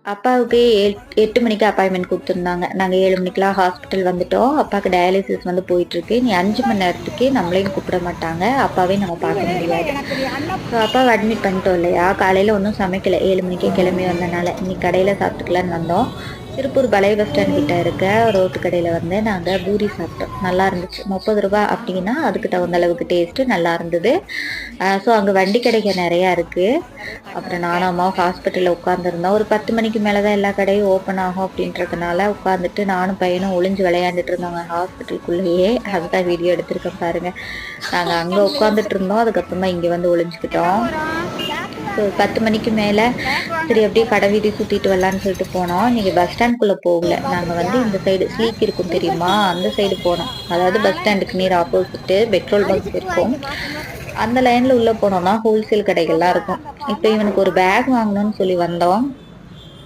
அப்பாவுக்கு 8 மணிக்கு அப்பாயின்மெண்ட் குடுத்துருந்தாங்க. நாங்க 7 மணிக்கெல்லாம் ஹாஸ்பிட்டல் வந்துட்டோம். அப்பாவுக்கு டயாலிசிஸ் வந்து போயிட்டுருக்கு. இனி 5 மணி நேரத்துக்கு நம்மளையும் கூப்பிட மாட்டாங்க. அப்பாவையும் நம்ம பார்க்க முடியாது. ஸோ அப்பாவ அட்மிட் பண்ணிட்டோம் இல்லையா? காலையில ஒண்ணும் சமைக்கல. 7 மணிக்கே கிளம்பி வந்தனால. இன்னைக்கு கடையில சாப்பிட்டுக்கலான்னு வந்தோம். திருப்பூர் பழைய பஸ் ஸ்டாண்ட் கிட்ட இருக்க ரோட்டு கடையில வந்து நாங்க பூரி சாப்பிட்டோம். நல்லா இருந்துச்சு. ரூ. 30 அப்படின்னா அதுக்கு தகுந்த அளவுக்கு டேஸ்ட்டு நல்லா இருந்தது. ஸோ அங்க வண்டி கடைகள் நெறையா இருக்கு. அப்புறம் நானும் அம்மாவும் ஹாஸ்பிட்டல்ல உட்காந்துருந்தோம். ஒரு 10 மணிக்கு மேல தான் எல்லா கடையும் ஓப்பன் ஆகும் அப்படின்றதுனால உட்காந்துட்டு நானும் பையனும் ஒளிஞ்சு விளையாண்டுட்டு இருந்தோங்க ஹாஸ்பிட்டலுக்குள்ளேயே. அதுதான் வீடியோ எடுத்திருக்கேன் பாருங்க. நாங்க அங்க உட்காந்துட்டு இருந்தோம். அதுக்கப்புறமா இங்க வந்து ஒளிஞ்சுக்கிட்டோம். ஸோ 10 மணிக்கு மேல சரி அப்படியே கடை வீதி சுத்திட்டு வரலான்னு சொல்லிட்டு போனோம். இன்னைக்கு பஸ் ஸ்டாண்ட்குள்ள போகல. நாங்க வந்து இந்த சைடு ஸ்லீக் இருக்கும் தெரியுமா? அந்த சைடு போனோம். அதாவது பஸ் ஸ்டாண்டுக்கு நேர் ஆப்போசிட்டு பெட்ரோல் பங்க் இருக்கும். அந்த லைன்ல உள்ள போனோம்னா ஹோல்சேல் கடைகள்லாம் இருக்கும். இப்ப இவனுக்கு ஒரு பேக் வாங்கணும்னு சொல்லி வந்தோம்.